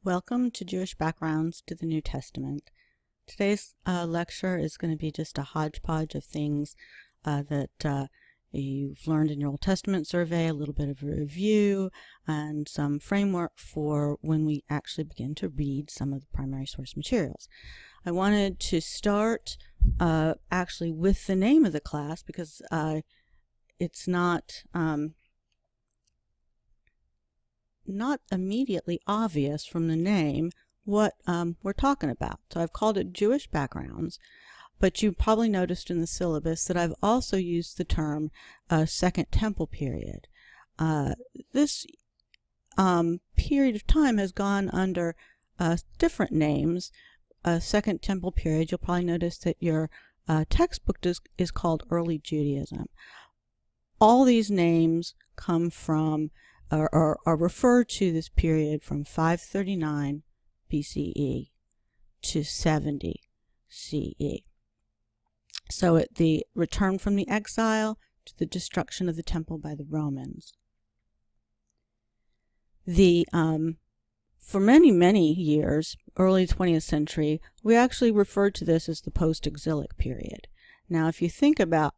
Welcome to Jewish Backgrounds to the New Testament. Today's lecture is going to be just a hodgepodge of things that you've learned in your Old Testament survey, a little bit of a review, and some framework for when we actually begin to read some of the primary source materials. I wanted to start actually with the name of the class because it's not immediately obvious from the name what we're talking about. So I've called it Jewish Backgrounds, but you probably noticed in the syllabus that I've also used the term Second Temple Period. This period of time has gone under different names. Second Temple Period, you'll probably notice that your textbook is called Early Judaism. All these names come from are referred to this period from 539 BCE to 70 CE. So at the return from the exile to the destruction of the temple by the Romans. For many years, early 20th century, we actually referred to this as the post-exilic period. Now, if you think about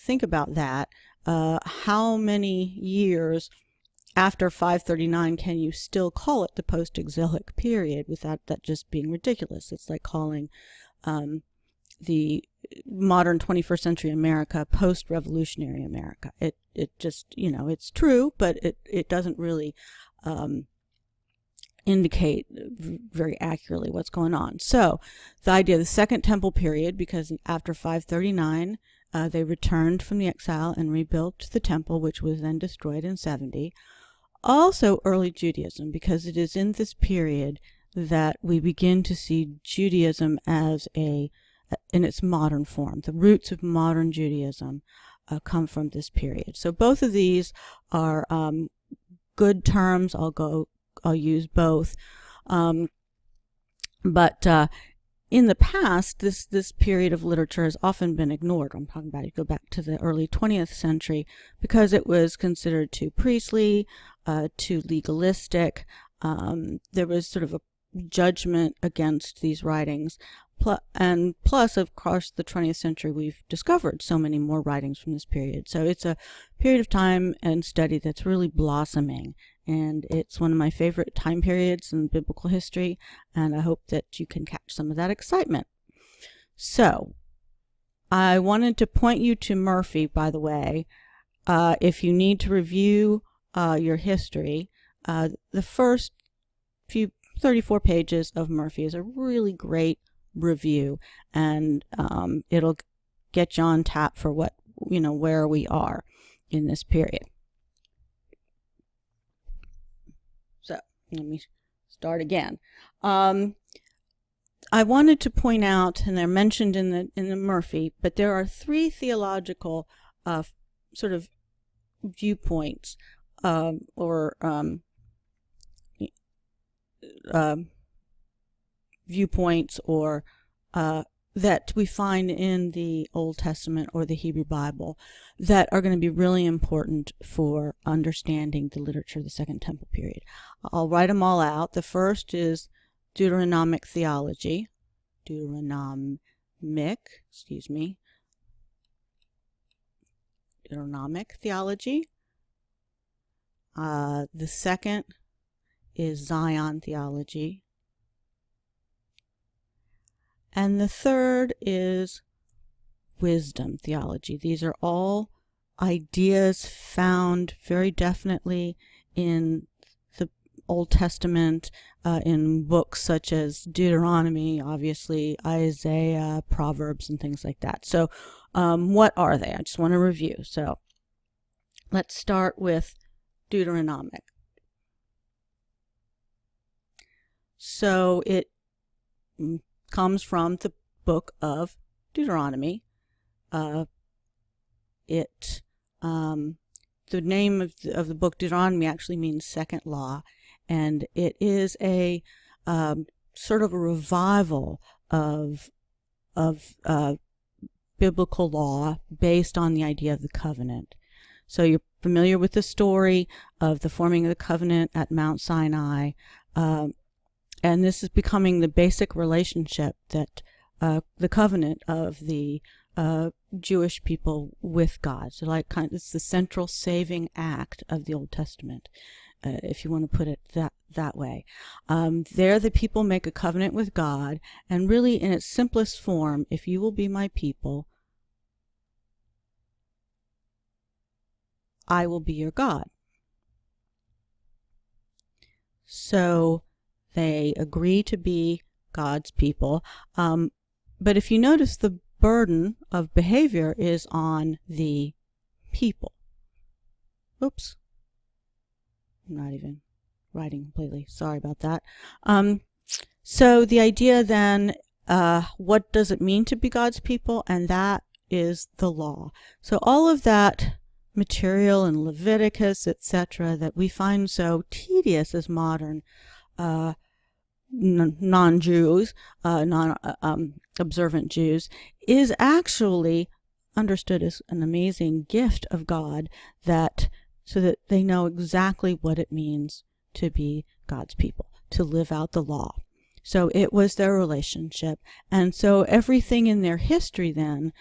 that, how many years after 539 can you still call it the post-exilic period without that just being ridiculous? It's like calling the modern 21st century America post-revolutionary America. It just, it's true, but it doesn't really indicate very accurately what's going on. So the idea of the Second Temple Period, because after 539 they returned from the exile and rebuilt the temple, which was then destroyed in 70. Also early Judaism, because it is in this period that we begin to see Judaism as in its modern form. The roots of modern Judaism come from this period. So both of these are good terms. I'll use both. But in the past, this period of literature has often been ignored. I'm talking about, you go back to the early 20th century, because it was considered too priestly, too legalistic. There was sort of a judgment against these writings. And plus, of course, the 20th century, we've discovered so many more writings from this period. So it's a period of time and study that's really blossoming. And it's one of my favorite time periods in biblical history, and I hope that you can catch some of that excitement. So, I wanted to point you to Murphy, by the way. If you need to review your history, the first 34 pages of Murphy is a really great review, and it'll get you on tap for where we are in this period. Let me start again. I wanted to point out, and they're mentioned in the Murphy, but there are three theological sort of viewpoints that we find in the Old Testament or the Hebrew Bible that are going to be really important for understanding the literature of the Second Temple Period. I'll write them all out. The first is Deuteronomic theology. Deuteronomic theology. The second is Zion theology. And the third is wisdom theology. These are all ideas found very definitely in the Old Testament, in books such as Deuteronomy, obviously, Isaiah, Proverbs, and things like that. So what are they? I just want to review. So let's start with Deuteronomic. So it comes from the book of Deuteronomy. The name of the book Deuteronomy actually means second law, and it is a sort of a revival of biblical law based on the idea of the covenant. So you're familiar with the story of the forming of the covenant at Mount Sinai. and this is becoming the basic relationship that the covenant of the Jewish people with God. So it's the central saving act of the Old Testament, if you want to put it that way. There the people make a covenant with God, and really in its simplest form, if you will be my people, I will be your God. So they agree to be God's people. But if you notice, the burden of behavior is on the people. Oops. I'm not even writing completely. Sorry about that. So the idea then, what does it mean to be God's people? And that is the law. So all of that material in Leviticus, etc., that we find so tedious as modern non-Jews, non-observant Jews, is actually understood as an amazing gift of God, so that they know exactly what it means to be God's people, to live out the law. So it was their relationship. And so everything in their history then,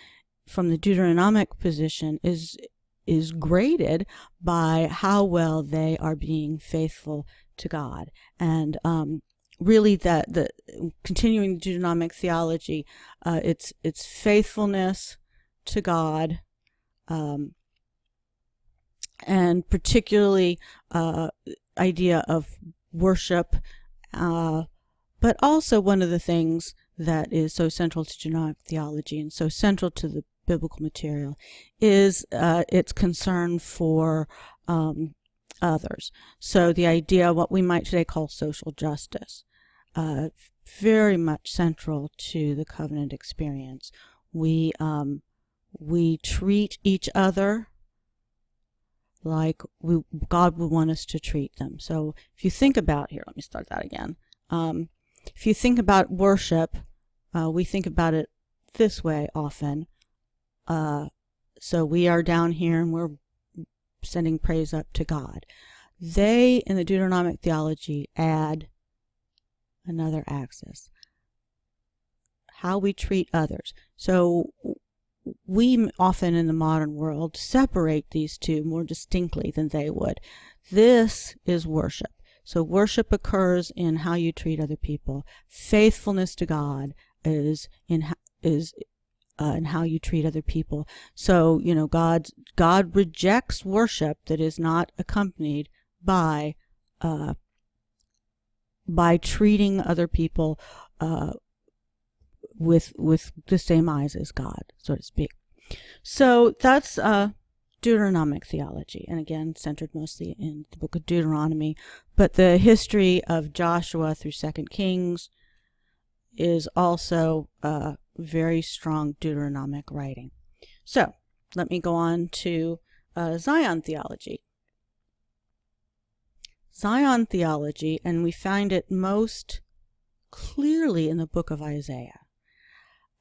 from the Deuteronomic position, is graded by how well they are being faithful to God. And really the continuing the Deuteronomic theology, it's faithfulness to God, and particularly idea of worship, but also one of the things that is so central to Deuteronomic theology and so central to the biblical material is its concern for others. So the idea, what we might today call social justice, very much central to the covenant experience. We treat each other like God would want us to treat them. So if you think about, here, let me start that again. If you think about worship, we think about it this way often. So we are down here and we're sending praise up to God. They, in the Deuteronomic theology, add another axis: how we treat others. So we often in the modern world separate these two more distinctly than they would. This is worship. So worship occurs in how you treat other people. Faithfulness to God is in how you treat other people. So, God rejects worship that is not accompanied by treating other people with the same eyes as God, so to speak. So that's Deuteronomic theology, and again centered mostly in the book of Deuteronomy. But the history of Joshua through 2 Kings is also very strong Deuteronomic writing. So let me go on to Zion theology. Zion theology, and we find it most clearly in the book of Isaiah.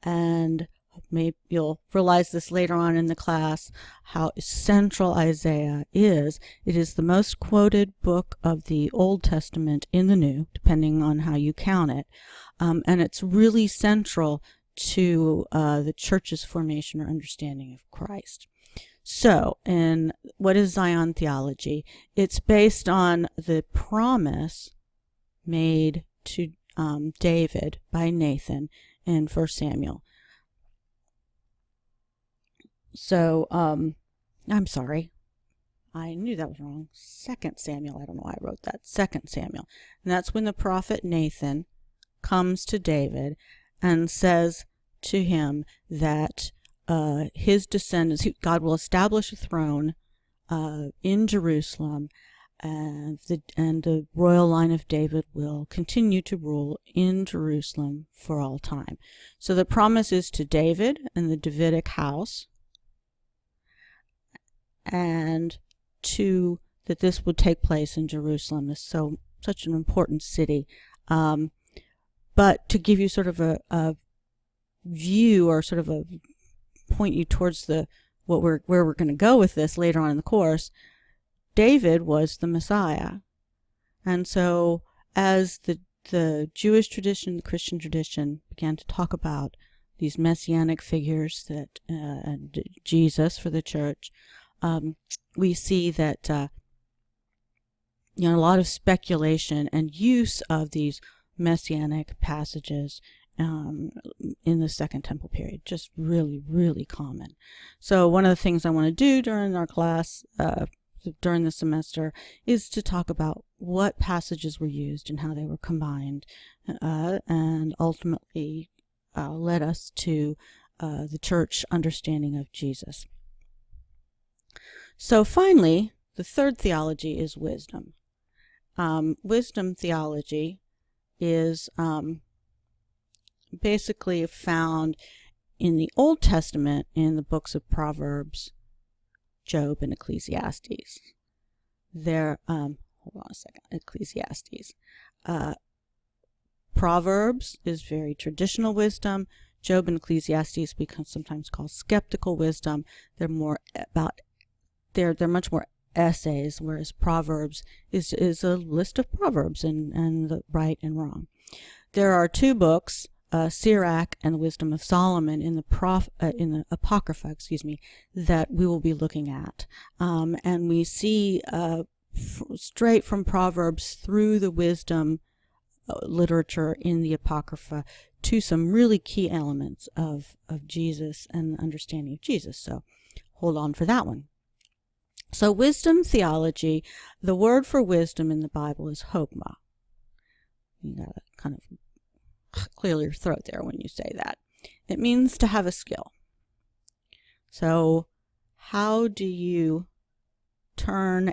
And maybe you'll realize this later on in the class, how central Isaiah is. It is the most quoted book of the Old Testament in the New, depending on how you count it. And it's really central to the church's formation or understanding of Christ. So, in what is Zion theology? It's based on the promise made to David by Nathan in 1 Samuel. So, I'm sorry. I knew that was wrong. 2 Samuel. I don't know why I wrote that. 2 Samuel. And that's when the prophet Nathan comes to David and says to him that his descendants, God will establish a throne in Jerusalem, and the royal line of David will continue to rule in Jerusalem for all time. So the promise is to David and the Davidic house, and that this would take place in Jerusalem. This is such an important city. But to give you sort of a view, or sort of point you towards where we're going to go with this later on in the course, David was the Messiah. And so as the Jewish tradition, the Christian tradition began to talk about these messianic figures that Jesus for the church, we see that a lot of speculation and use of these messianic passages in the Second Temple period, just really, really common. So one of the things I want to do during our class, during the semester, is to talk about what passages were used and how they were combined, and ultimately led us to the church understanding of Jesus. So finally, the third theology is wisdom. Wisdom theology is basically found in the Old Testament in the books of Proverbs, Job, and Ecclesiastes. Ecclesiastes. Proverbs is very traditional wisdom. Job and Ecclesiastes become sometimes called skeptical wisdom. They're much more essays, whereas Proverbs is a list of proverbs and the right and wrong. There are two books, Sirach and the Wisdom of Solomon, in the Apocrypha, that we will be looking at, and we see straight from Proverbs through the wisdom literature in the Apocrypha to some really key elements of Jesus and the understanding of Jesus. So hold on for that one. So wisdom theology, the word for wisdom in the Bible is chokmah. You gotta kind of clear your throat there when you say that. It means to have a skill. So how do you turn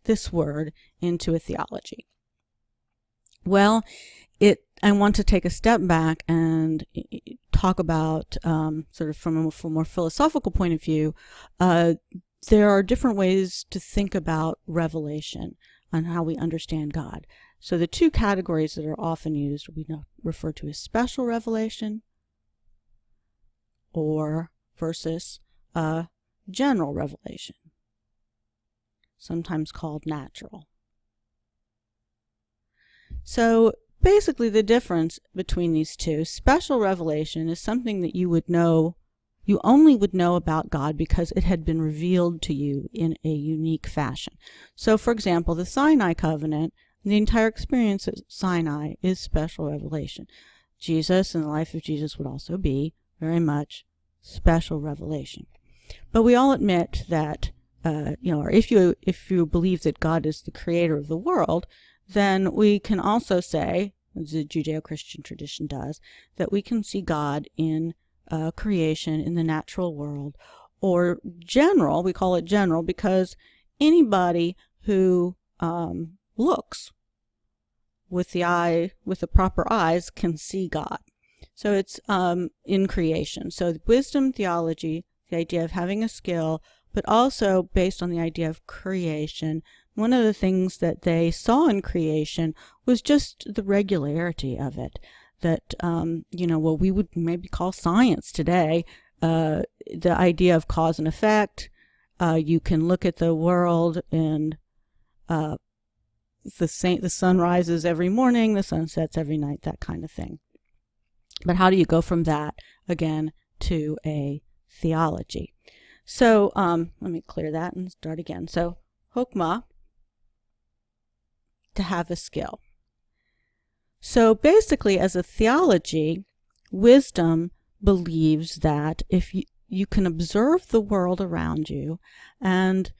this word into a theology? Well, I want to take a step back and talk about, sort of from a more philosophical point of view, there are different ways to think about revelation and how we understand God. So the two categories that are often used, we refer to as special revelation versus general revelation, sometimes called natural. So basically the difference between these two, special revelation is something that you only would know about God because it had been revealed to you in a unique fashion. So for example, the Sinai covenant, the entire experience at Sinai is special revelation. Jesus and the life of Jesus would also be very much special revelation. But we all admit that, or if you believe that God is the creator of the world, then we can also say, as the Judeo-Christian tradition does, that we can see God in creation in the natural world, or general. We call it general because anybody who looks with the proper eyes can see God. So it's in creation. So wisdom theology, the idea of having a skill, but also based on the idea of creation. One of the things that they saw in creation was just the regularity of it. That, what we would maybe call science today, the idea of cause and effect. You can look at the world and the sun rises every morning, the sun sets every night, that kind of thing. But how do you go from that, again, to a theology? So let me clear that and start again. So chokmah, to have a skill. So basically, as a theology, wisdom believes that if you can observe the world around you and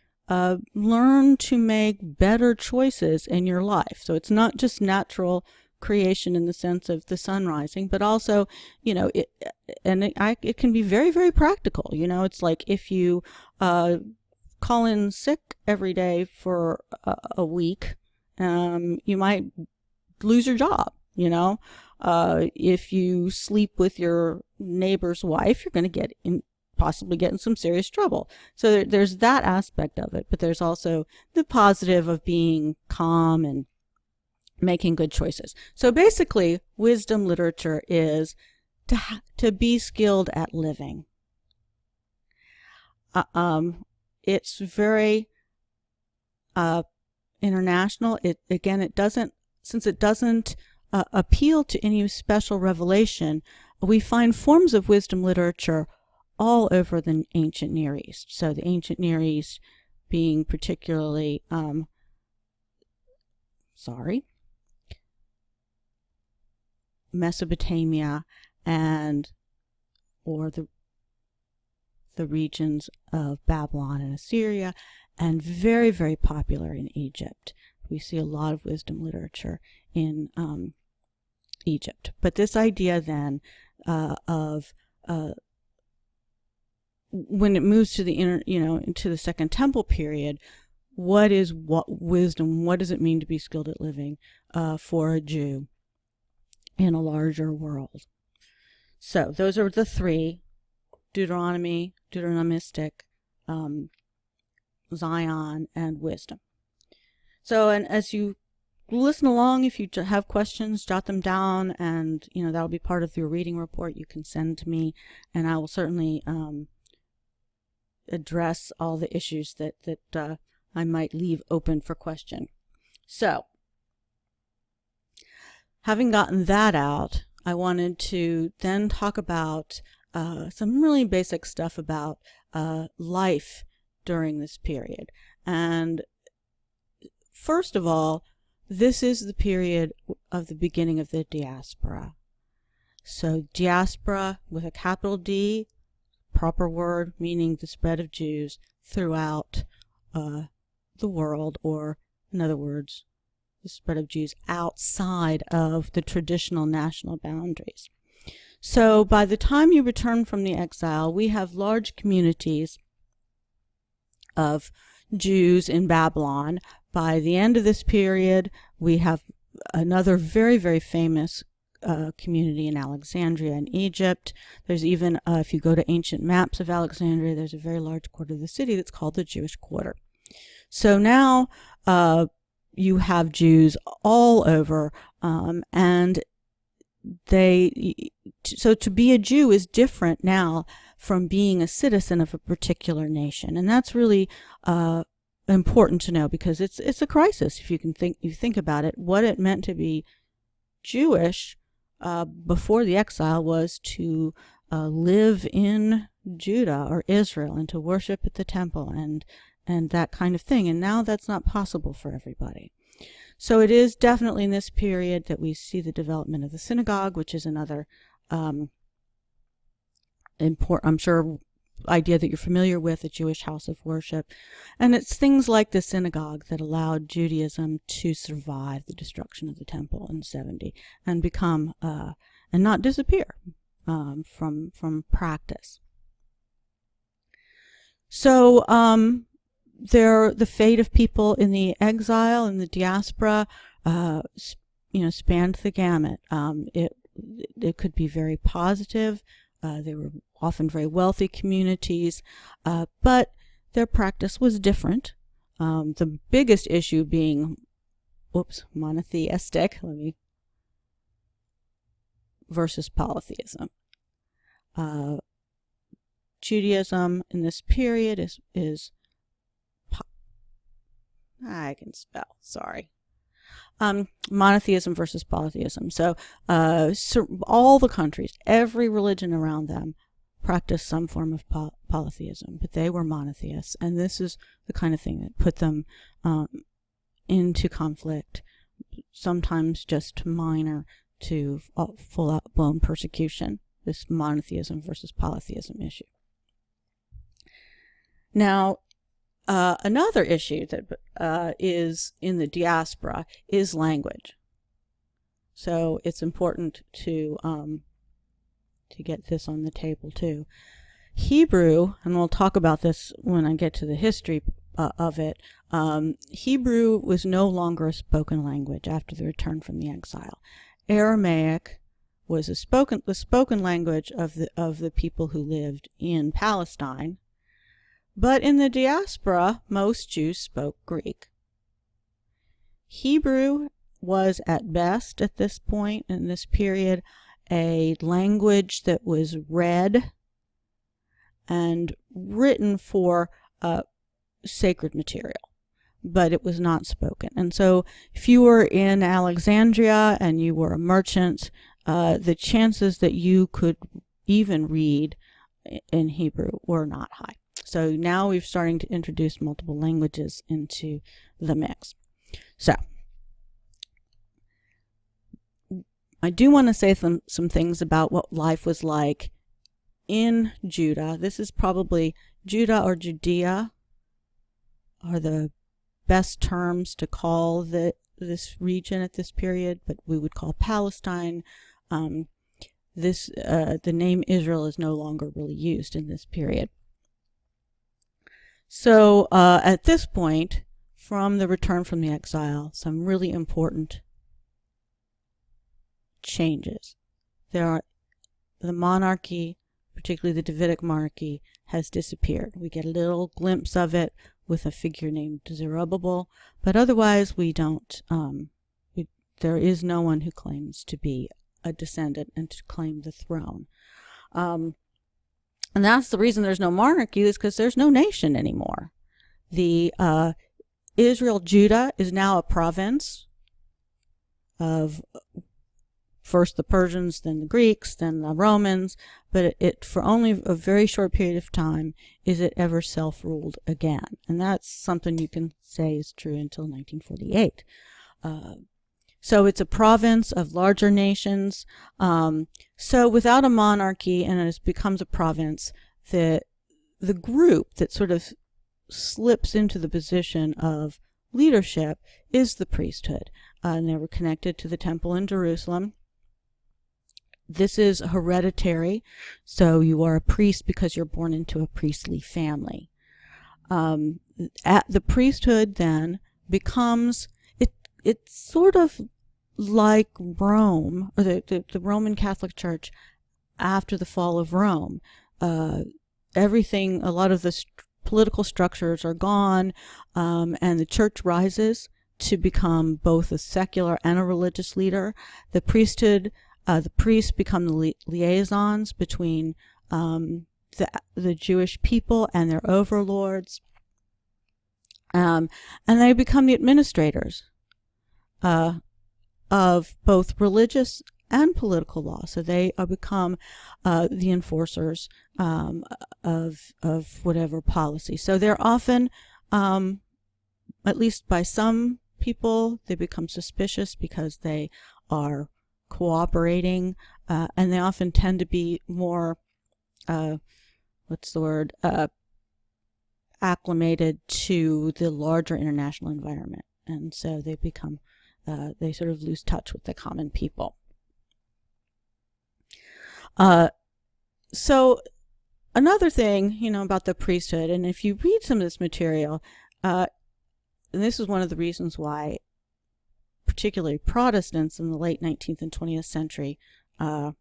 learn to make better choices in your life. So it's not just natural creation in the sense of the sun rising, but also, it can be very, very practical. It's like if you call in sick every day for a week, you might lose your job. If you sleep with your neighbor's wife, you're going to possibly get in some serious trouble. So there's that aspect of it, but there's also the positive of being calm and making good choices. So basically, wisdom literature is to be skilled at living. It's very international. It doesn't appeal to any special revelation. We find forms of wisdom literature all over the ancient Near East. So the ancient Near East being particularly, Mesopotamia or the regions of Babylon and Assyria, and very, very popular in Egypt. We see a lot of wisdom literature in Egypt. But this idea then of when it moves to the into the Second Temple period, what is wisdom? What does it mean to be skilled at living for a Jew in a larger world? So those are the three: Deuteronomy, Deuteronomistic, Zion, and wisdom. So, and as you listen along, if you have questions, jot them down, and that'll be part of your reading report you can send to me, and I will certainly address all the issues that I might leave open for question. So, having gotten that out, I wanted to then talk about some really basic stuff about life during this period. And first of all, this is the period of the beginning of the diaspora. So diaspora with a capital D, proper word, meaning the spread of Jews throughout the world, or in other words, the spread of Jews outside of the traditional national boundaries. So by the time you return from the exile, we have large communities of Jews in Babylon. By the end of this period, we have another very, very famous community in Alexandria in Egypt. There's even, if you go to ancient maps of Alexandria, there's a very large quarter of the city that's called the Jewish Quarter. So now you have Jews all over, and so to be a Jew is different now from being a citizen of a particular nation, and that's really important to know, because it's a crisis if you think about it. What it meant to be Jewish before the exile was to live in Judah or Israel and to worship at the temple and that kind of thing, and now that's not possible for everybody. So it is definitely in this period that we see the development of the synagogue, which is another important, I'm sure, idea that you're familiar with, a Jewish house of worship. And it's things like the synagogue that allowed Judaism to survive the destruction of the temple in 70 and become and not disappear from practice. So the fate of people in the exile and the diaspora spanned the gamut. It could be very positive. They were often very wealthy communities, but their practice was different. The biggest issue being, monotheistic, versus polytheism. Judaism in this period is I can spell, sorry. Monotheism versus polytheism. So all the countries, every religion around them, practiced some form of polytheism, but they were monotheists, and this is the kind of thing that put them into conflict, sometimes just minor to full-blown persecution, this monotheism versus polytheism issue. Now, another issue that is in the diaspora is language. So it's important to get this on the table too. Hebrew, and we'll talk about this when I get to the history of it. Hebrew was no longer a spoken language after the return from the exile. Aramaic was the spoken language of the people who lived in Palestine. But in the diaspora, most Jews spoke Greek. Hebrew was at best at this point, in this period, a language that was read and written for sacred material. but it was not spoken. And so if you were in Alexandria and you were a merchant, the chances that you could even read in Hebrew were not high. So now we're starting to introduce multiple languages into the mix. So I do want to say some things about what life was like in Judah. This is probably Judah or Judea are the best terms to call this region at this period, but we would call Palestine. The name Israel is no longer really used in this period. So at this point, from the return from the exile, some really important changes. The monarchy, particularly the Davidic monarchy, has disappeared. We get a little glimpse of it with a figure named Zerubbabel, but otherwise we don't. There is no one who claims to be a descendant and to claim the throne. And that's the reason there's no monarchy, is because there's no nation anymore. The Israel, Judah, is now a province of first the Persians, then the Greeks, then the Romans, but it for only a very short period of time is it ever self-ruled again. And that's something you can say is true until 1948. So it's a province of larger nations. So without a monarchy, and it becomes a province, the group that sort of slips into the position of leadership is the priesthood. And they were connected to the temple in Jerusalem. This is hereditary, so you are a priest because you're born into a priestly family. The priesthood then becomes, it's sort of like Rome, or the Roman Catholic Church after the fall of Rome. Everything, a lot of the political structures are gone, and the church rises to become both a secular and a religious leader. The priesthood, the priests become the liaisons between the Jewish people and their overlords, and they become the administrators of both religious and political law. So they become the enforcers of whatever policy. So they're often, at least by some people, they become suspicious because they are cooperating, and they often tend to be more, acclimated to the larger international environment. And so they become, they sort of lose touch with the common people. So another thing, about the priesthood, and if you read some of this material, and this is one of the reasons why particularly Protestants in the late 19th and 20th century, I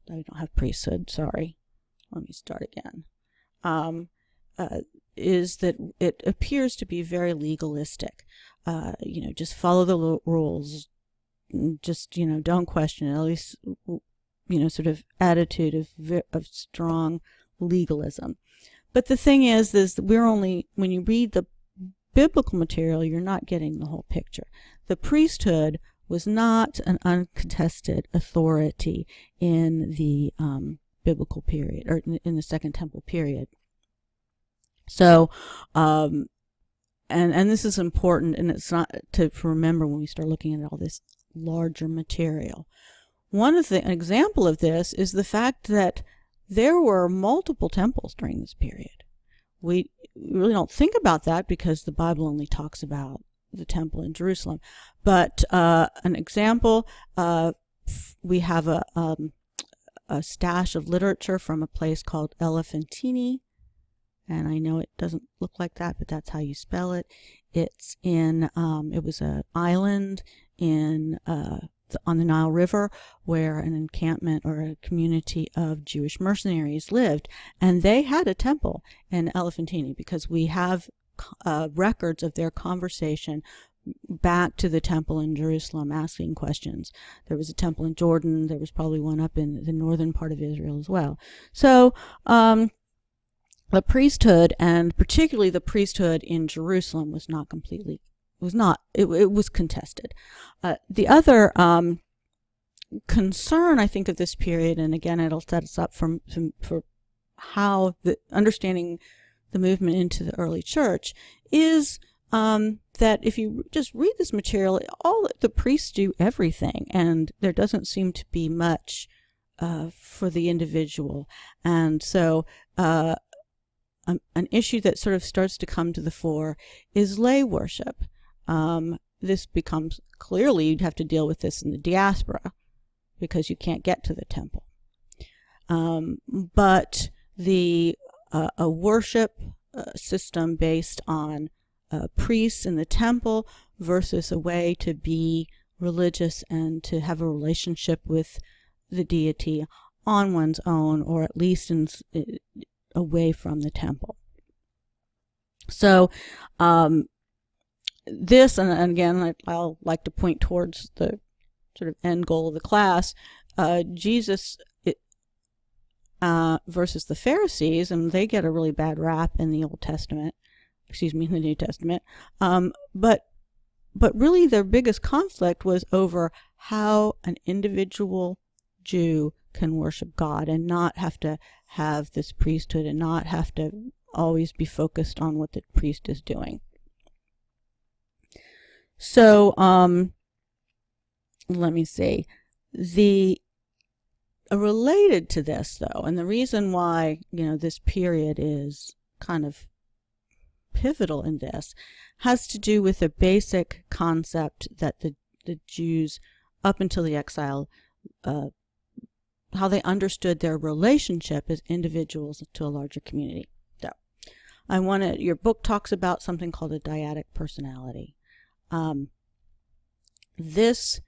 don't have priesthood, sorry, let me start again, is that it appears to be very legalistic. Just follow the rules, just, don't question it, at least, sort of attitude of strong legalism. But the thing is that when you read the biblical material, you're not getting the whole picture. The priesthood was not an uncontested authority in the biblical period, or in the Second Temple period. So, and this is important, and it's not to remember when we start looking at all this larger material. An example of this is the fact that there were multiple temples during this period. We really don't think about that because the Bible only talks about the temple in Jerusalem. But an example, we have a stash of literature from a place called Elephantine, and I know it doesn't look like that, but that's how you spell it. It's in, it was an island on the Nile River where an encampment or a community of Jewish mercenaries lived, and they had a temple in Elephantine because we have records of their conversation back to the temple in Jerusalem asking questions. There was a temple in Jordan. There was probably one up in the northern part of Israel as well. So the priesthood, and particularly the priesthood in Jerusalem, was not completely, it was contested. The other concern, I think, of this period, and again, it'll set us up for how understanding the movement into the early church, is that if you just read this material, all the priests do everything, and there doesn't seem to be much for the individual. And so an issue that sort of starts to come to the fore is lay worship. This becomes, clearly you'd have to deal with this in the diaspora because you can't get to the temple. But a worship system based on priests in the temple versus a way to be religious and to have a relationship with the deity on one's own, or at least away from the temple. So this, and again, I'll like to point towards the sort of end goal of the class, Jesus versus the Pharisees, and they get a really bad rap in the Old Testament, in the New Testament, but really their biggest conflict was over how an individual Jew can worship God and not have to have this priesthood and not have to always be focused on what the priest is doing. So let me see. Related to this, though, and the reason why this period is kind of pivotal in this, has to do with the basic concept that the Jews, up until the exile, how they understood their relationship as individuals to a larger community. So, your book talks about something called a dyadic personality. This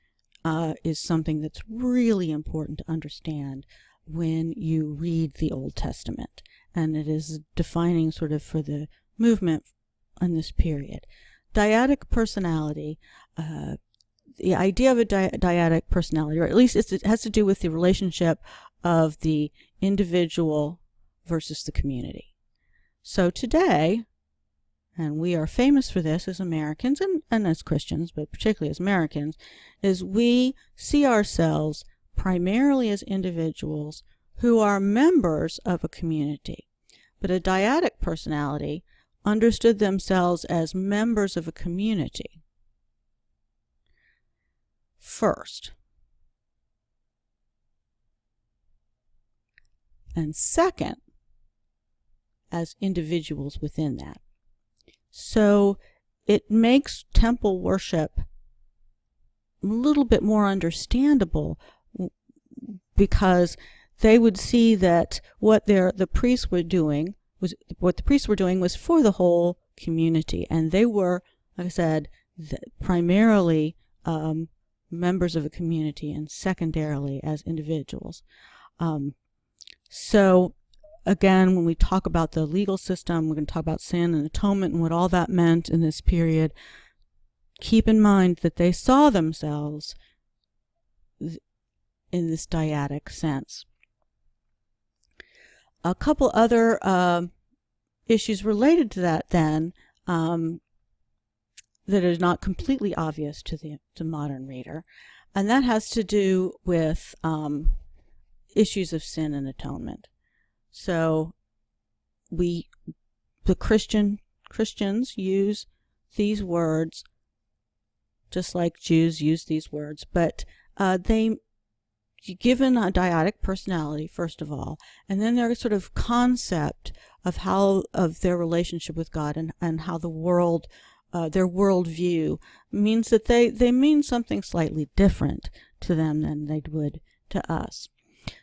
is something that's really important to understand when you read the Old Testament, and it is defining sort of for the movement in this period. Dyadic personality, the idea of a dyadic personality, or at least it has to do with the relationship of the individual versus the community. So today, and we are famous for this as Americans and as Christians, but particularly as Americans, is we see ourselves primarily as individuals who are members of a community. But a dyadic personality understood themselves as members of a community first. And second, as individuals within that. So it makes temple worship a little bit more understandable, because they would see that what the priests were doing was for the whole community, and they were, like I said, primarily members of a community, and secondarily as individuals. So again, when we talk about the legal system, we're going to talk about sin and atonement and what all that meant in this period. Keep in mind that they saw themselves in this dyadic sense. A couple other issues related to that then, that is not completely obvious to the modern reader, and that has to do with issues of sin and atonement. So the Christians use these words just like Jews use these words, but given a dyadic personality, first of all, and then their sort of concept of their relationship with God and how the world, their worldview, means that they mean something slightly different to them than they would to us.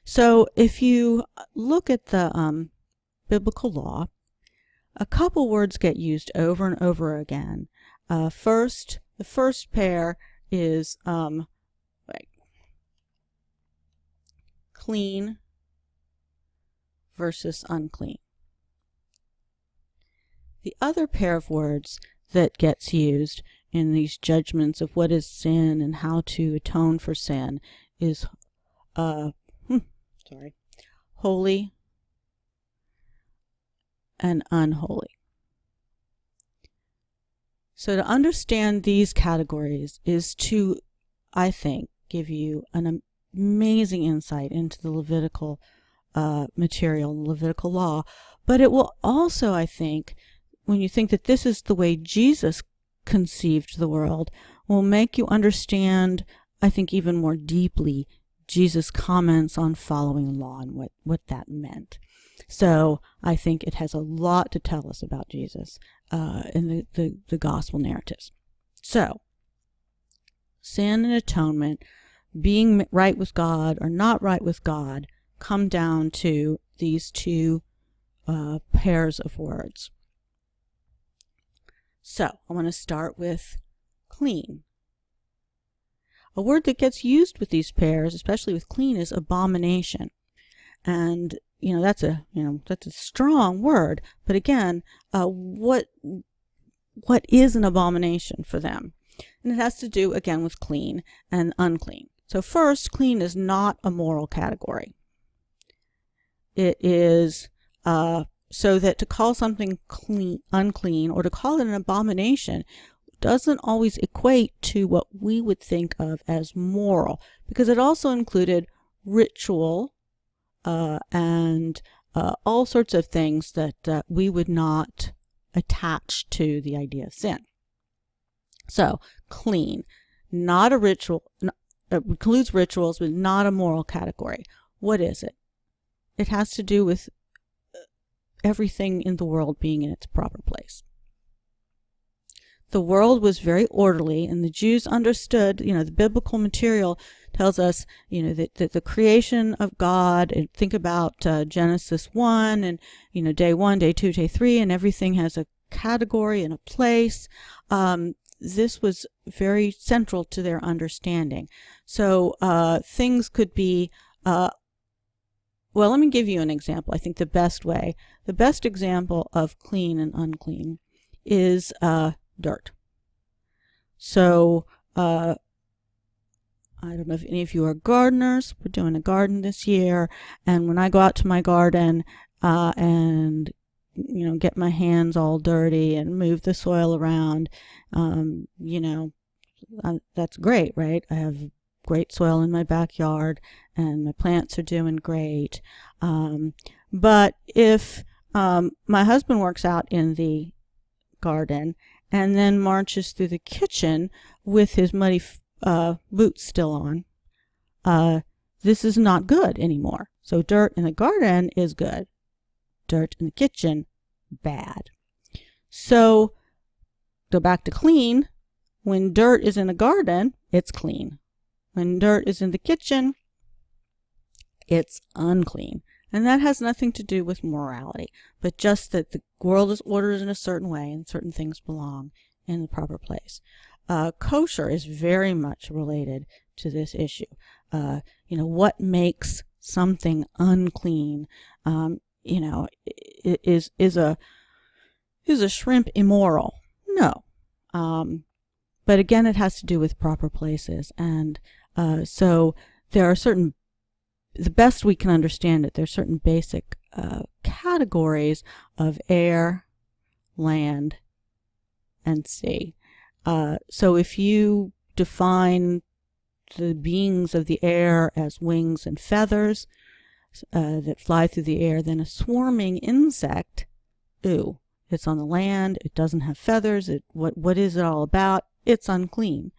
So if you look at the biblical law, a couple words get used over and over again. The first pair is clean versus unclean. The other pair of words that gets used in these judgments of what is sin and how to atone for sin is holy and unholy. So to understand these categories is to, I think, give you an amazing insight into the Levitical material and Levitical law, but it will also, I think, when you think that this is the way Jesus conceived the world, will make you understand, I think, even more deeply Jesus' comments on following law and what that meant. So I think it has a lot to tell us about Jesus in the gospel narratives. So sin and atonement, being right with God or not right with God, come down to these two pairs of words. So I want to start with clean. A word that gets used with these pairs, especially with clean, is abomination. And that's a strong word, but again, what is an abomination for them? And it has to do again with clean and unclean. So first, clean is not a moral category. It is so that to call something unclean, or to call it an abomination, doesn't always equate to what we would think of as moral, because it also included ritual and all sorts of things that we would not attach to the idea of sin. So clean, not a ritual, includes rituals, but not a moral category. What is it? It has to do with everything in the world being in its proper place. The world was very orderly, and the Jews understood, the biblical material tells us, that the creation of God, and think about Genesis 1 and, day 1, day 2, day 3, and everything has a category and a place. This was very central to their understanding. So things could be, well, let me give you an example. I think the best example of clean and unclean is dirt. So I don't know if any of you are gardeners. We're doing a garden this year, and when I go out to my garden and get my hands all dirty and move the soil around, that's great, right? I have great soil in my backyard and my plants are doing great. But if my husband works out in the garden and then marches through the kitchen with his muddy boots still on, this is not good anymore. So dirt in the garden is good. Dirt in the kitchen, bad. So go back to clean. When dirt is in the garden, it's clean. When dirt is in the kitchen, it's unclean. And that has nothing to do with morality, but just that the world is ordered in a certain way and certain things belong in the proper place. Kosher is very much related to this issue. What makes something unclean? Is a shrimp immoral? No. But again, it has to do with proper places. And so there are certain, the best we can understand it, there's certain basic categories of air, land, and sea. So if you define the beings of the air as wings and feathers that fly through the air, then a swarming insect, it's on the land, it doesn't have feathers, what is it all about? It's unclean.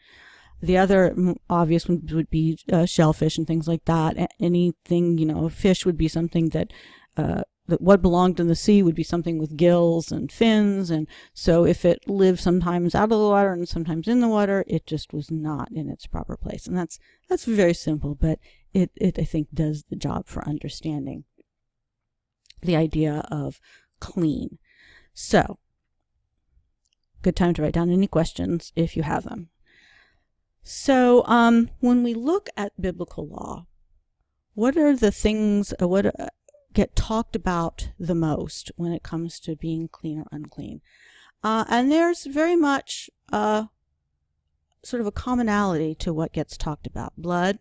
The other obvious one would be shellfish and things like that. Anything, a fish would be something that what belonged in the sea would be something with gills and fins. And so if it lived sometimes out of the water and sometimes in the water, it just was not in its proper place. And that's very simple, but it I think does the job for understanding the idea of clean. So good time to write down any questions if you have them. So when we look at biblical law, what are the things get talked about the most when it comes to being clean or unclean? And there's very much sort of a commonality to what gets talked about: blood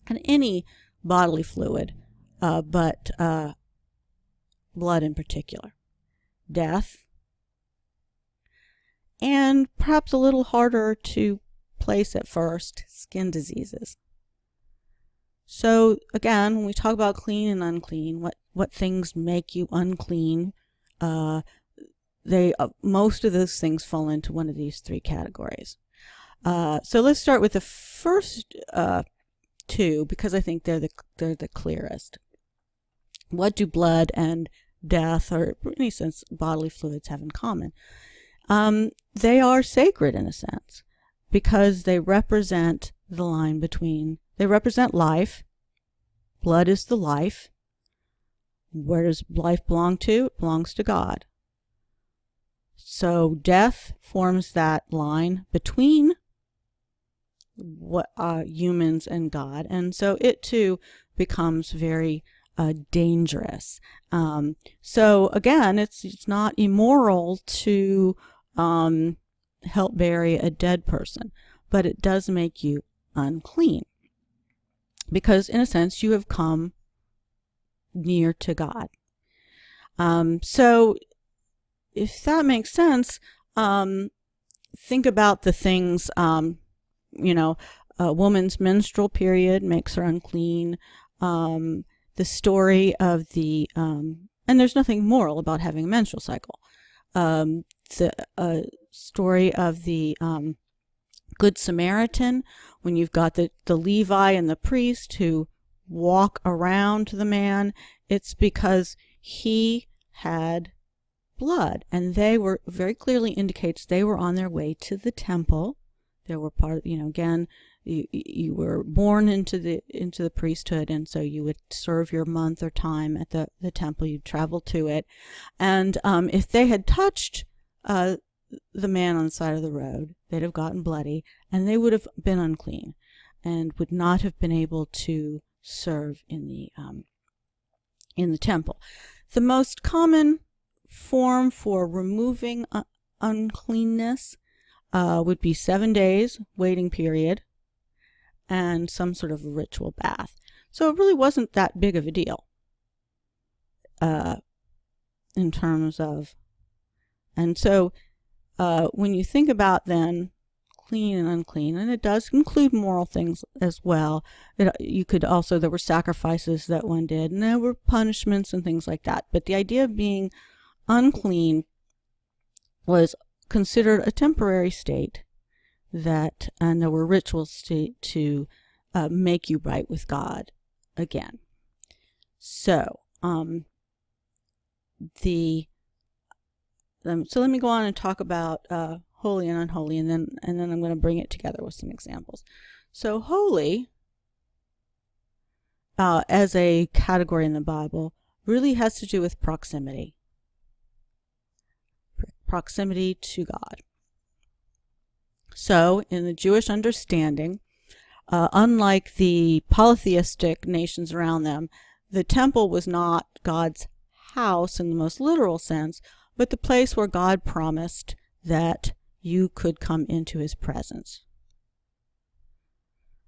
and any bodily fluid, but blood in particular. death, and perhaps a little harder to place at first, skin diseases. So again, when we talk about clean and unclean, what things make you unclean, most of those things fall into one of these three categories. So let's start with the first two, because I think they're the clearest. What do blood and death, or in any sense bodily fluids, have in common? They are sacred in a sense, because they represent the line between, they represent life. Blood is the life. Where does life belong to? It belongs to God. So death forms that line between humans and God, and so it too becomes very dangerous. So again, it's not immoral to help bury a dead person, but it does make you unclean, because in a sense you have come near to God. So if that makes sense, think about the things, a woman's menstrual period makes her unclean. The story of the, and there's nothing moral about having a menstrual cycle. The story of the Good Samaritan, when you've got the Levi and the priest who walk around the man, it's because he had blood, and they were very clearly indicates they were on their way to the temple. They were part of, again, you were born into the priesthood, and so you would serve your month or time at the temple. You'd travel to it, and if they had touched the man on the side of the road, they'd have gotten bloody, and they would have been unclean, and would not have been able to serve in the temple. The most common form for removing uncleanness would be 7 days waiting period and some sort of ritual bath. So it really wasn't that big of a deal in terms of, and so when you think about then clean and unclean, and it does include moral things as well. You could also, there were sacrifices that one did, and there were punishments and things like that. But the idea of being unclean was considered a temporary state, that, and there were rituals to make you right with God again. So so let me go on and talk about holy and unholy, and then I'm going to bring it together with some examples. So holy, as a category in the Bible, really has to do with proximity to God. So in the Jewish understanding, unlike the polytheistic nations around them, the temple was not God's house in the most literal sense, but the place where God promised that you could come into his presence.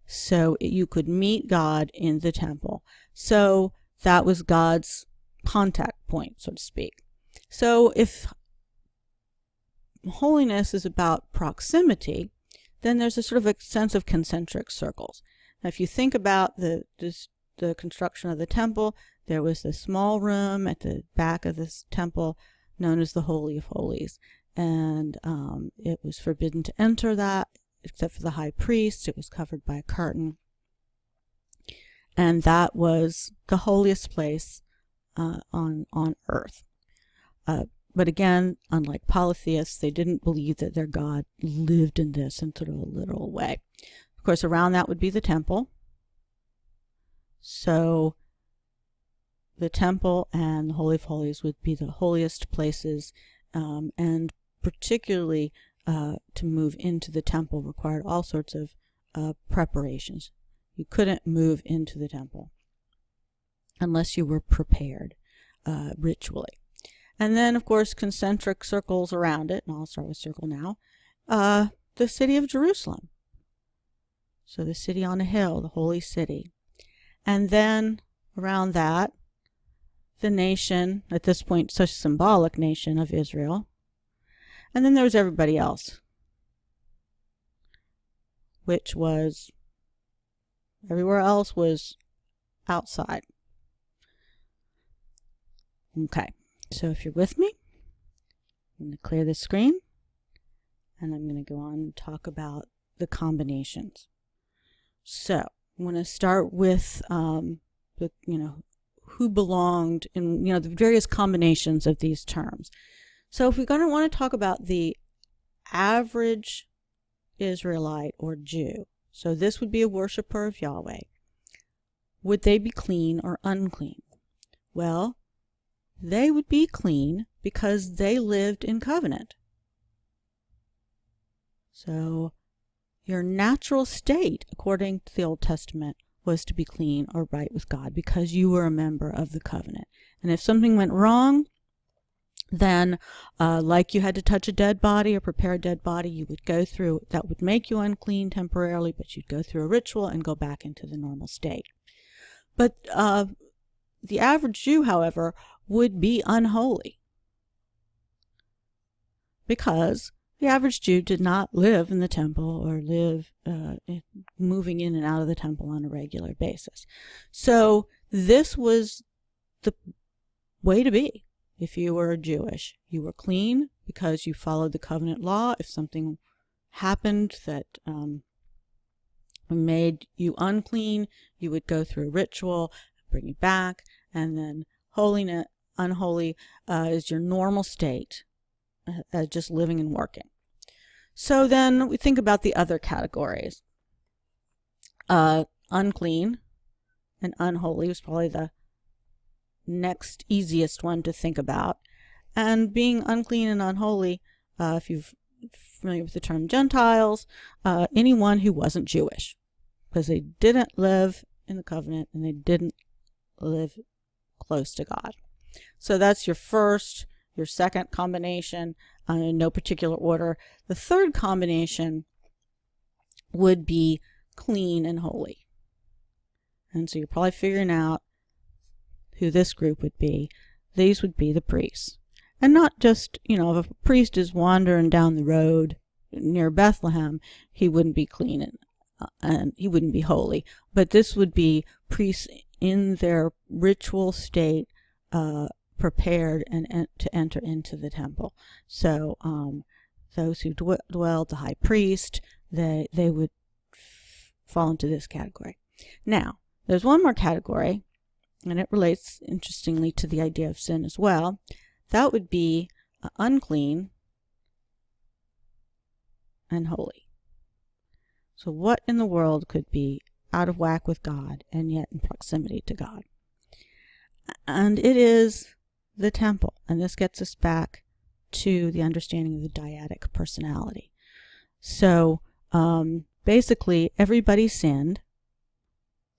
So you could meet God in the temple. So that was God's contact point, so to speak. So if holiness is about proximity, then there's a sort of a sense of concentric circles. Now, if you think about the construction of the temple, there was this small room at the back of this temple known as the Holy of Holies, and it was forbidden to enter that except for the high priest. It was covered by a curtain, and that was the holiest place on earth. But again, unlike polytheists, they didn't believe that their God lived in this in sort of a literal way. Of course, around that would be the temple. So the temple and the Holy of Holies would be the holiest places, and particularly to move into the temple required all sorts of preparations. You couldn't move into the temple unless you were prepared ritually. And then, of course, concentric circles around it, and I'll start with circle now, the city of Jerusalem. So the city on a hill, the holy city. And then around that, the nation, at this point, such a symbolic nation of Israel. And then there was everybody else, which was, everywhere else was outside. Okay, so if you're with me, I'm going to clear the screen, and I'm going to go on and talk about the combinations. So I'm going to start with who belonged in the various combinations of these terms. So if we're going to want to talk about the average Israelite or Jew, so this would be a worshiper of Yahweh, would they be clean or unclean? Well, they would be clean because they lived in covenant. So your natural state, according to the Old Testament, was to be clean or right with God because you were a member of the covenant. And if something went wrong, then like you had to touch a dead body or prepare a dead body, you would go through, that would make you unclean temporarily, but you'd go through a ritual and go back into the normal state. But the average Jew, however, would be unholy because the average Jew did not live in the temple or live moving in and out of the temple on a regular basis. So this was the way to be. If you were Jewish, you were clean because you followed the covenant law. If something happened that made you unclean, you would go through a ritual, bring you back, and then unholy is your normal state, just living and working. So then we think about the other categories. Unclean and unholy was probably the next easiest one to think about. And being unclean and unholy, if you're familiar with the term Gentiles, anyone who wasn't Jewish, because they didn't live in the covenant and they didn't live close to God. So that's your first, your second combination, in no particular order. The third combination would be clean and holy. And so you're probably figuring out who this group would be. These would be the priests. And not just, if a priest is wandering down the road near Bethlehem, he wouldn't be clean and he wouldn't be holy. But this would be priests in their ritual state, prepared and to enter into the temple. So those who dwelled, the high priest, they would fall into this category. Now, there's one more category, and it relates, interestingly, to the idea of sin as well. That would be unclean and holy. So what in the world could be out of whack with God and yet in proximity to God? And it is the temple. And this gets us back to the understanding of the dyadic personality. So basically, everybody sinned.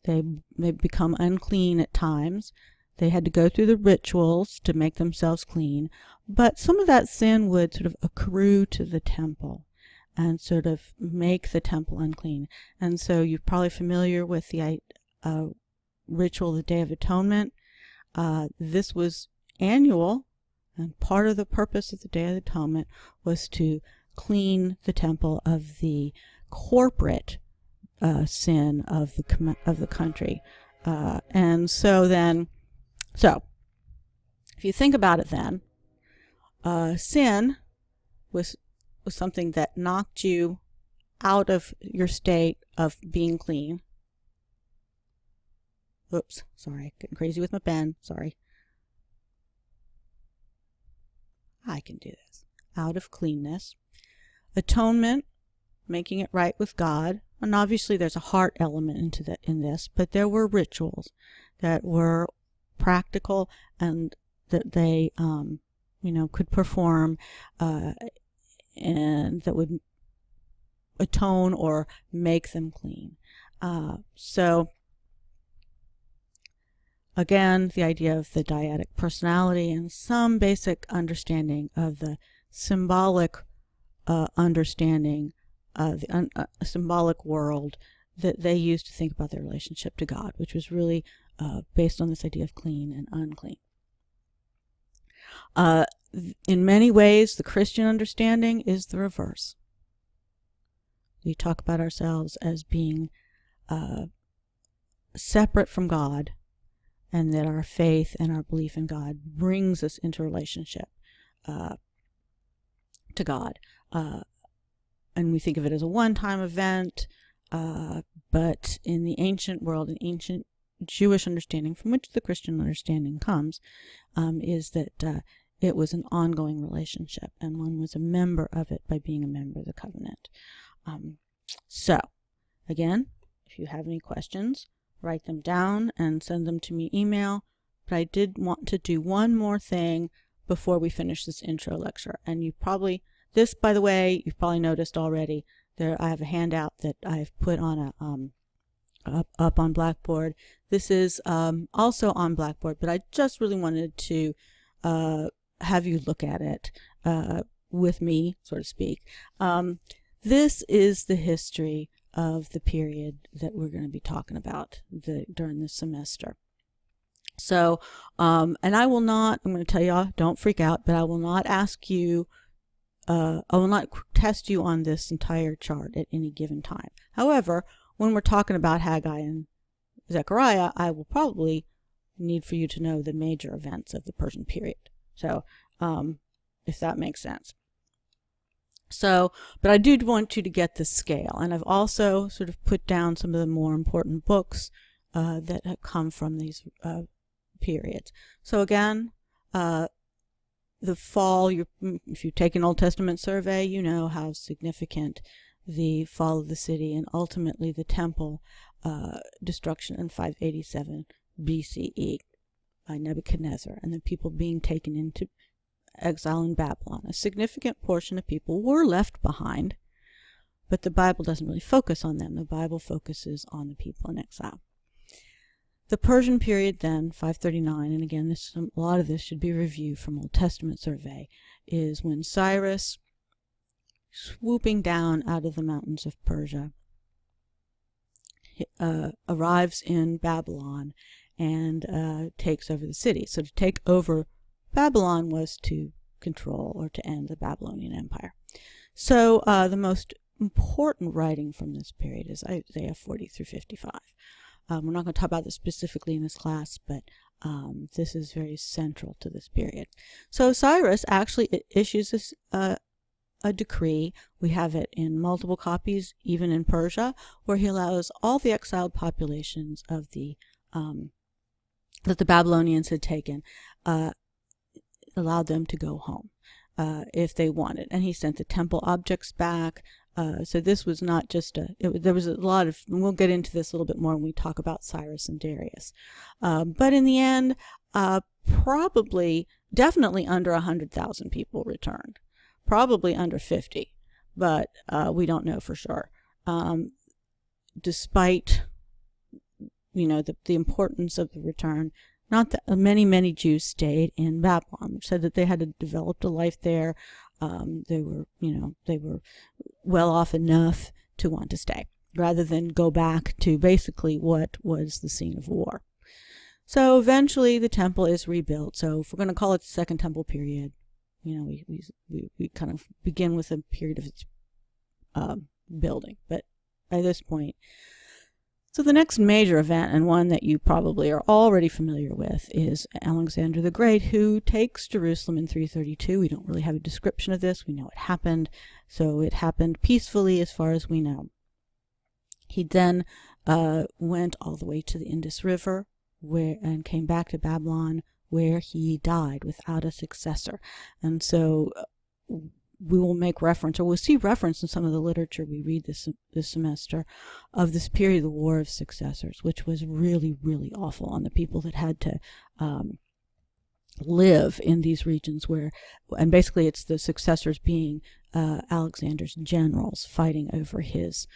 They become unclean at times. They had to go through the rituals to make themselves clean. But some of that sin would sort of accrue to the temple and sort of make the temple unclean. And so you're probably familiar with the ritual, the Day of Atonement. This was annual, and part of the purpose of the Day of Atonement was to clean the temple of the corporate sin of the country. And so if you think about it then, sin was something that knocked you out of your state of being clean. Oops, sorry, getting crazy with my pen, sorry. I can do this. Out of cleanness. Atonement, making it right with God. And obviously there's a heart element in this, but there were rituals that were practical and that they could perform and that would atone or make them clean. So again, the idea of the dyadic personality and some basic understanding of the symbolic understanding of the symbolic world that they used to think about their relationship to God, which was really based on this idea of clean and unclean. In many ways, the Christian understanding is the reverse. We talk about ourselves as being separate from God, and that our faith and our belief in God brings us into relationship to God. And we think of it as a one-time event, but in the ancient world, an ancient Jewish understanding, from which the Christian understanding comes, is that it was an ongoing relationship, and one was a member of it by being a member of the covenant. So, again, if you have any questions, write them down and send them to me email. But I did want to do one more thing before we finish this intro lecture. And you probably, this, by the way, you've probably noticed already, there I have a handout that I've put on up on Blackboard. This is also on Blackboard, but I just really wanted to have you look at it with me, so to speak. This is the history of the period that we're going to be talking about during this semester. So, and I will not, I'm going to tell y'all, don't freak out, but I will not ask you, I will not test you on this entire chart at any given time. However, when we're talking about Haggai and Zechariah, I will probably need for you to know the major events of the Persian period. So, if that makes sense. So, but I do want you to get the scale, and I've also sort of put down some of the more important books that have come from these periods. So again, the fall, if you take an Old Testament survey, you know how significant the fall of the city and ultimately the temple destruction in 587 BCE by Nebuchadnezzar, and the people being taken into exile in Babylon. A significant portion of people were left behind, but the Bible doesn't really focus on them. The Bible focuses on the people in exile. The Persian period then, 539, and again, a lot of this should be reviewed from Old Testament survey, is when Cyrus, swooping down out of the mountains of Persia, arrives in Babylon and takes over the city. So to take over Babylon was to control or to end the Babylonian Empire. So the most important writing from this period is Isaiah 40 through 55. We're not going to talk about this specifically in this class, but this is very central to this period. So Cyrus actually issues this, a decree. We have it in multiple copies, even in Persia, where he allows all the exiled populations of the that the Babylonians had taken, allowed them to go home if they wanted. And he sent the temple objects back. So this was not just there was a lot of, and we'll get into this a little bit more when we talk about Cyrus and Darius. But in the end, definitely under 100,000 people returned. Probably under 50, but we don't know for sure. Despite, the importance of the return, not that many Jews stayed in Babylon, which said that they had developed a life there. They were well off enough to want to stay, rather than go back to basically what was the scene of war. So eventually the temple is rebuilt. So if we're going to call it the Second Temple period, we kind of begin with a period of its building. But at this point, so the next major event, and one that you probably are already familiar with, is Alexander the Great, who takes Jerusalem in 332. We don't really have a description of this. We know it happened. So it happened peacefully as far as we know. He then went all the way to the Indus River and came back to Babylon, where he died without a successor. And so we will make reference, or we'll see reference in some of the literature we read this semester, of this period of the War of Successors, which was really, really awful on the people that had to live in these regions and basically it's the successors being Alexander's generals fighting over his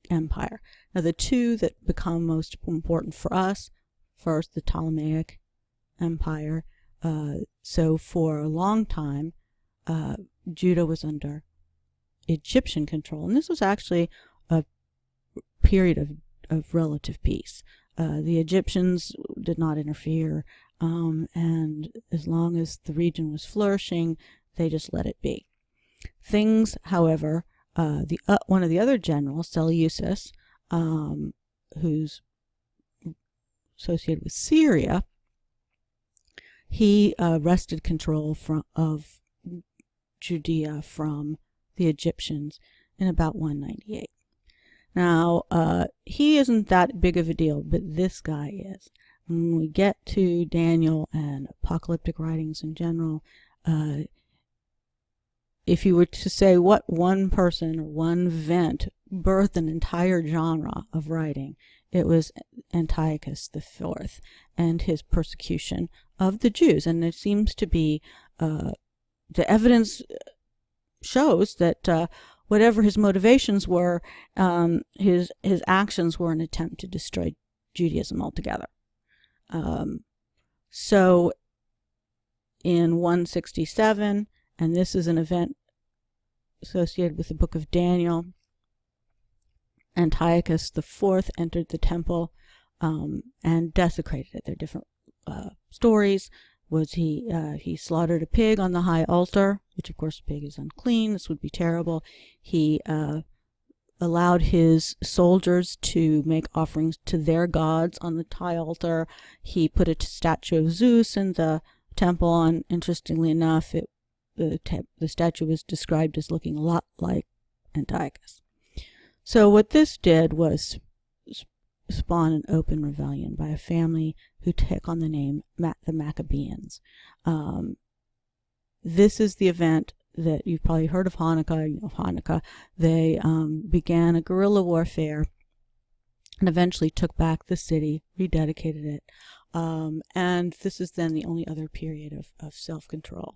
empire. Now the two that become most important for us, first the Ptolemaic Empire. So for a long time, Judah was under Egyptian control, and this was actually a period of relative peace. The Egyptians did not interfere. and as long as the region was flourishing, they just let it be. Things, however, one of the other generals, Seleucus, who's associated with Syria, he wrested control of Judea from the Egyptians in about 198. Now, he isn't that big of a deal, but this guy is. When we get to Daniel and apocalyptic writings in general, if you were to say what one person or one event birthed an entire genre of writing, it was Antiochus IV and his persecution of the Jews. And it seems to be, the evidence shows that whatever his motivations were, his actions were an attempt to destroy Judaism altogether. So in 167, and this is an event associated with the book of Daniel, Antiochus IV entered the temple and desecrated it. There are different stories. He slaughtered a pig on the high altar, which of course a pig is unclean. This would be terrible. He allowed his soldiers to make offerings to their gods on the high altar. He put a statue of Zeus in the temple, and interestingly enough, the statue was described as looking a lot like Antiochus. So what this did was spawn an open rebellion by a family who took on the name the Maccabeans. This is the event that you've probably heard of Hanukkah. You know Hanukkah. They began a guerrilla warfare and eventually took back the city, rededicated it. And this is then the only other period of self-control.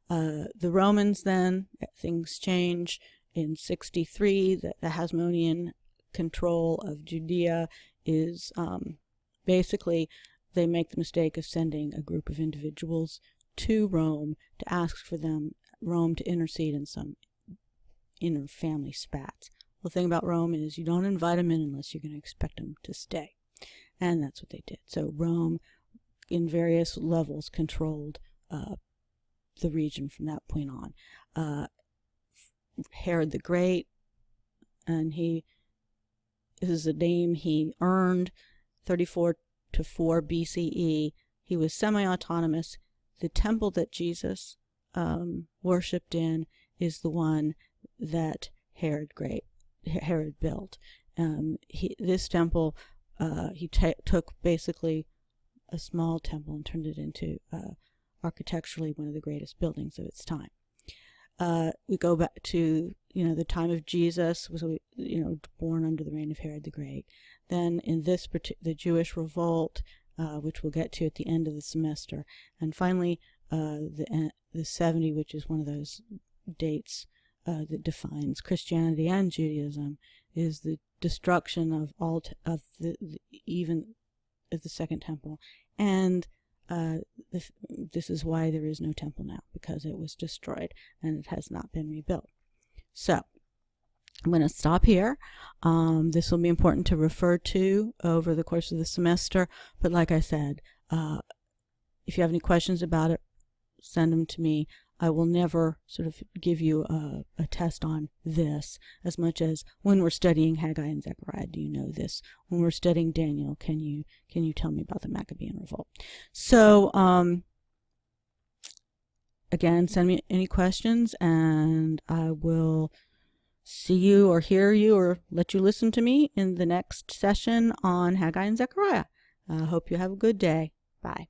The Romans then, things change. In 63, the Hasmonean control of Judea is basically they make the mistake of sending a group of individuals to Rome to ask for Rome to intercede in some inner family spats. The thing about Rome is you don't invite them in unless you're going to expect them to stay. And that's what they did. So Rome, in various levels, controlled the region from that point on. Herod the Great, and this is a name he earned, 34 to 4 BCE. He was semi-autonomous. The temple that Jesus worshipped in is the one that Herod built. This temple, he took basically a small temple and turned it into architecturally one of the greatest buildings of its time. We go back to, the time of Jesus, was, born under the reign of Herod the Great. Then in the Jewish revolt, which we'll get to at the end of the semester. And finally, the 70, which is one of those dates that defines Christianity and Judaism, is the destruction of all even of the Second Temple. And this is why there is no temple now, because it was destroyed and it has not been rebuilt. So I'm going to stop here. This will be important to refer to over the course of the semester, but like I said, if you have any questions about it, send them to me. I will never sort of give you a test on this as much as when we're studying Haggai and Zechariah, do you know this? When we're studying Daniel, can you tell me about the Maccabean revolt? So again, send me any questions and I will see you or hear you or let you listen to me in the next session on Haggai and Zechariah. I hope you have a good day. Bye.